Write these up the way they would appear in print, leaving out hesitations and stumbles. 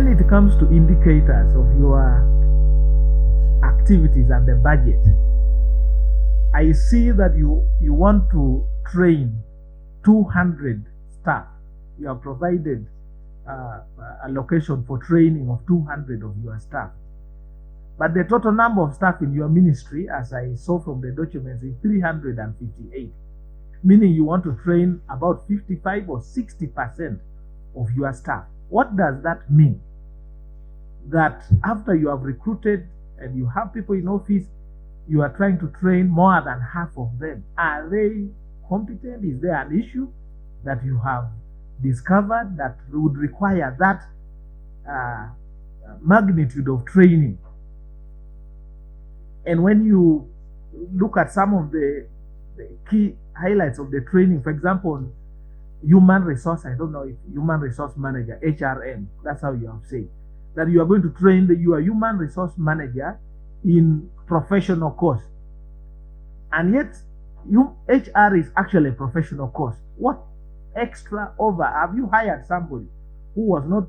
when it comes to indicators of your activities and the budget, I see that you want to train 200 staff. You have provided a location for training of 200 of your staff. But the total number of staff in your ministry, as I saw from the documents, is 358. Meaning you want to train about 55 or 60% of your staff. What does that mean? That after you have recruited and you have people in office, you are trying to train more than half of them. Are they competent? Is there an issue that you have discovered that would require that magnitude of training? And when you look at some of the key highlights of the training, for example, human resource, I don't know if human resource manager, HRM, that's how you have said, that you are going to train your human resource manager in professional course. And yet, HR is actually a professional course. What extra over? Have you hired somebody who was not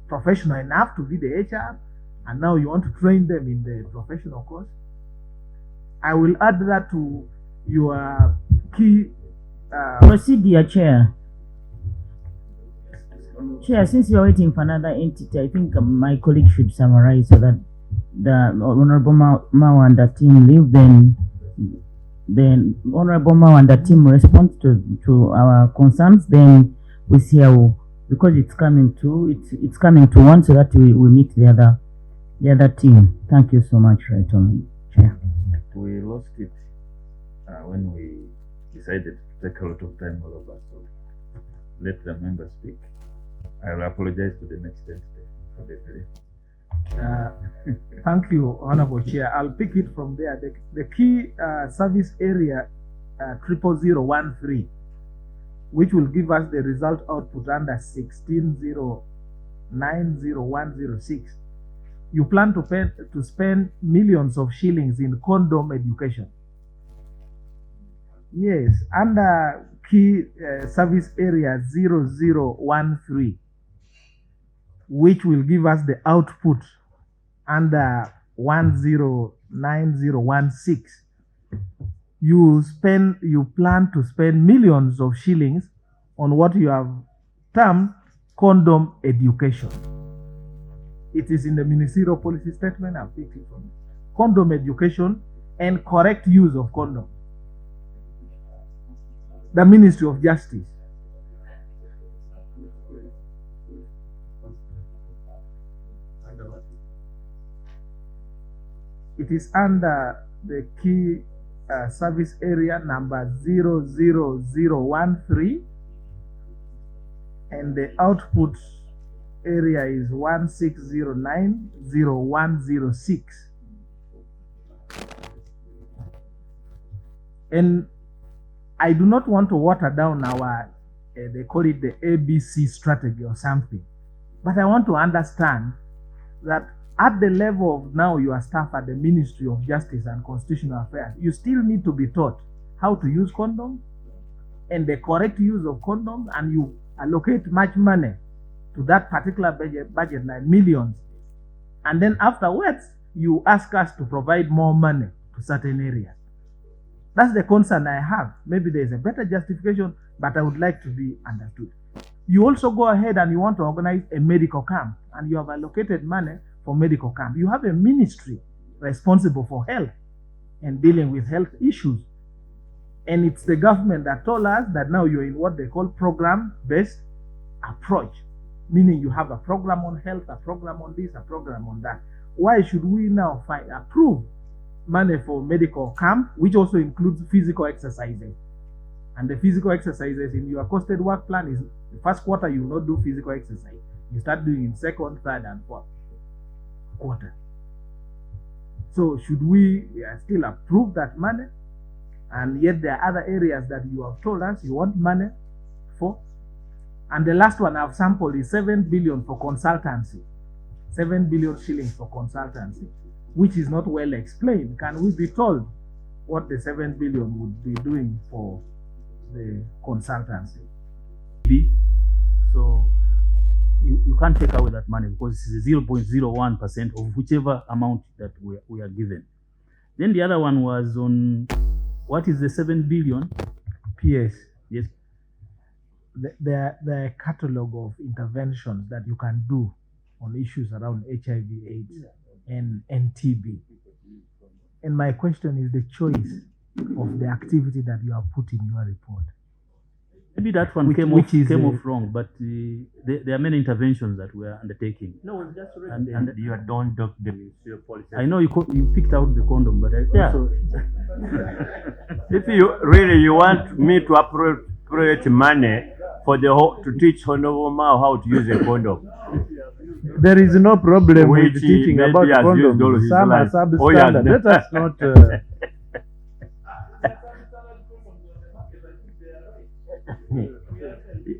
professional enough to be the HR, and now you want to train them in the professional course? I will add that to your key. Proceed, dear Chair. Chair, since you are waiting for another entity, I think my colleague should summarize so that the Honorable Mao and the team leave. Then Honorable Mao and the team respond to our concerns. Then we see how, because it's coming to one, so that we meet the other team. Thank you so much, right on, Chair. We lost it when we decided to take a lot of time, all of us. So let the members speak. I will apologize to the next entity for the delay. Thank you, Honorable Chair. I'll pick it from there. The key service area 00013, which will give us the result output under 16090106. You plan to spend millions of shillings in condom education. Yes, under key service area 0013, which will give us the output under 109016. You plan to spend millions of shillings on what you have termed condom education. It is in the ministerial policy statement. I've picked it from condom education and correct use of condom. The Ministry of Justice. It is under the key service area number 00013, and the output area is 16090106. And I do not want to water down our, they call it the ABC strategy or something, but I want to understand that at the level of now your staff at the Ministry of Justice and Constitutional Affairs, you still need to be taught how to use condoms and the correct use of condoms, and you allocate much money to that particular budget, like millions. And then afterwards, you ask us to provide more money to certain areas. That's the concern I have. Maybe there's a better justification, but I would like to be understood. You also go ahead and you want to organize a medical camp, and you have allocated money for medical camp. You have a ministry responsible for health and dealing with health issues. And it's the government that told us that now you're in what they call program-based approach, meaning you have a program on health, a program on this, a program on that. Why should we now approve money for medical camp, which also includes physical exercises? And the physical exercises in your costed work plan is the first quarter you will not do physical exercise. You start doing in second, third, and fourth quarter. So should we still approve that money? And yet there are other areas that you have told us you want money for. And the last one I've sampled is 7 billion for consultancy. 7 billion shillings for consultancy, which is not well explained. Can we be told what the 7 billion would be doing for the consultancy? So you can't take away that money because it's 0.01% of whichever amount that we are given. Then the other one was on what is the 7 billion? PS. Yes. There are a catalogue of interventions that you can do on issues around HIV/AIDS and TB. And my question is the choice of the activity that you have put in your report. Maybe that one came off wrong, but there are many interventions that we are undertaking. No, it's just and you don't doc the Ministry of Policy. I know you picked out the condom, but I also if you want me to appropriate money for to teach Honorable Mao how to use a condom. There is no problem with teaching about condoms. Some are substandard. Let us not.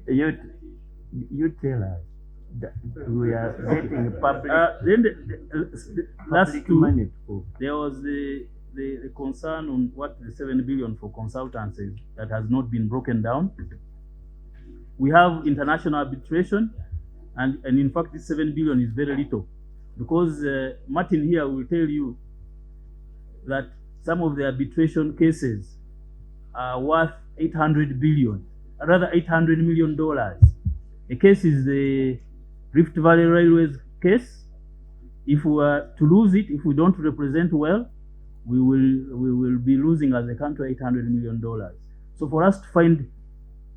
You tell us that we are getting public. Then the last two, money. There was the concern on what the 7 billion for consultancies that has not been broken down. We have international arbitration, and in fact, this 7 billion is very little because Martin here will tell you that some of the arbitration cases are worth 800 billion, rather $800 million. A case is the Rift Valley Railways case. If we are to lose it, if we don't represent well, we will be losing as a country $800 million. So for us to find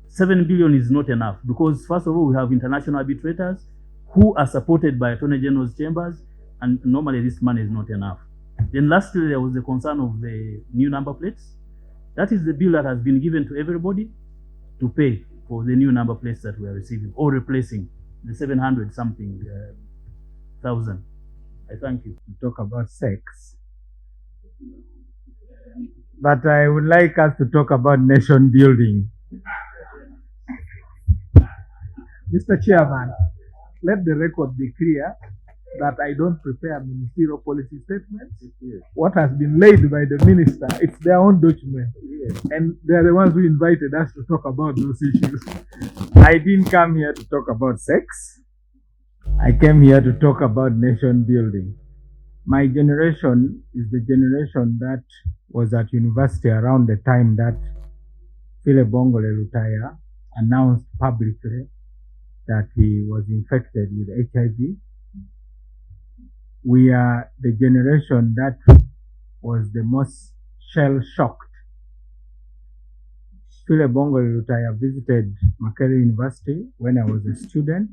7 billion is not enough because first of all, we have international arbitrators who are supported by Attorney General's chambers, and normally this money is not enough. Then lastly, there was the concern of the new number plates. That is the bill that has been given to everybody to pay for the new number plates that we are receiving or replacing the 700 something thousand. I thank you. Talk about sex, but I would like us to talk about nation building. Mr. Chairman, let the record be clear that I don't prepare ministerial policy statements. Yes. What has been laid by the minister, it's their own document. Yes. And they're the ones who invited us to talk about those issues. I didn't come here to talk about sex. I came here to talk about nation building. My generation is the generation that was at university around the time that Philip Bongole Lutaya announced publicly that he was infected with HIV. We are the generation that was the most shell-shocked. Philip Bongole Lutaya visited Makerere University when I was a student.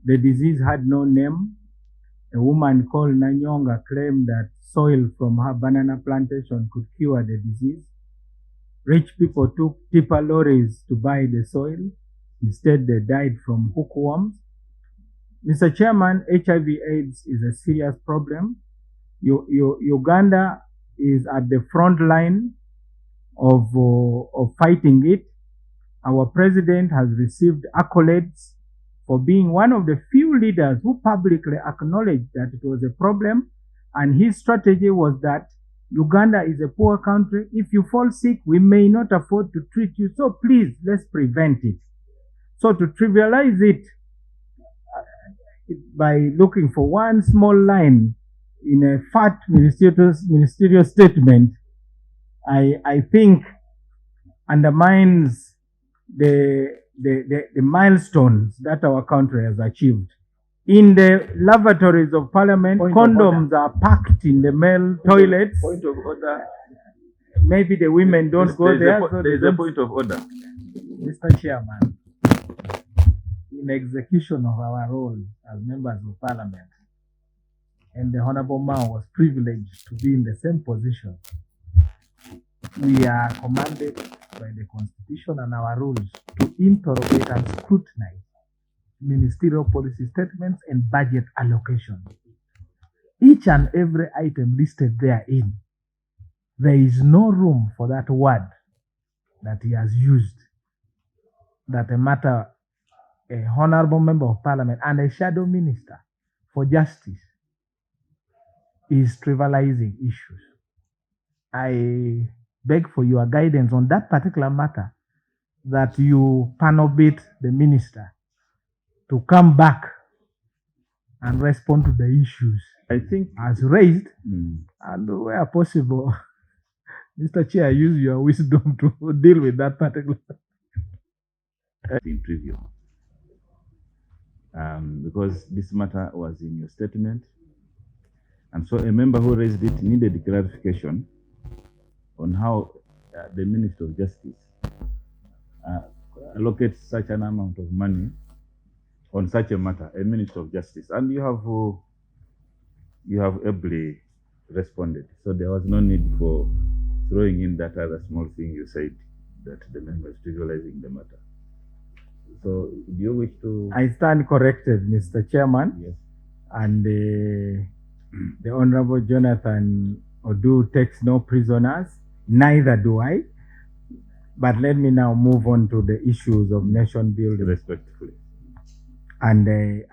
The disease had no name. A woman called Nanyonga claimed that soil from her banana plantation could cure the disease. Rich people took tipper lorries to buy the soil. Instead, they died from hookworms. Mr. Chairman, HIV/AIDS is a serious problem. Uganda is at the front line of fighting it. Our president has received accolades for being one of the few leaders who publicly acknowledged that it was a problem, and his strategy was that Uganda is a poor country. If you fall sick, we may not afford to treat you, so please, let's prevent it. So to trivialize it by looking for one small line in a fat ministerial statement, I think undermines the milestones that our country has achieved. In the lavatories of parliament, condoms are packed in the male toilets. Point of order. Maybe the women don't go there. There is a point of order. Mr. Chairman, in execution of our role as members of parliament, and the Honorable Mao was privileged to be in the same position, we are commanded by the Constitution and our rules to interrogate and scrutinize ministerial policy statements and budget allocation. Each and every item listed therein, there is no room for that word that he has used, that a matter, a honorable member of parliament and a shadow minister for justice is trivializing issues. I beg for your guidance on that particular matter, that you panel beat the minister to come back and respond to the issues I think as raised, mm, and where possible, Mr. Chair, use your wisdom to deal with that particular. in preview. Because this matter was in your statement, and so a member who raised it needed clarification on how the Minister of Justice allocates such an amount of money on such a matter, a Minister of Justice, and you have ably responded. So there was no need for throwing in that other small thing you said, that the member is trivializing the matter. So do you wish to? I stand corrected, Mr. Chairman, Yes. and the Honorable Jonathan Odu takes no prisoners, neither do I. But let me now move on to the issues of nation building. Respectfully. And I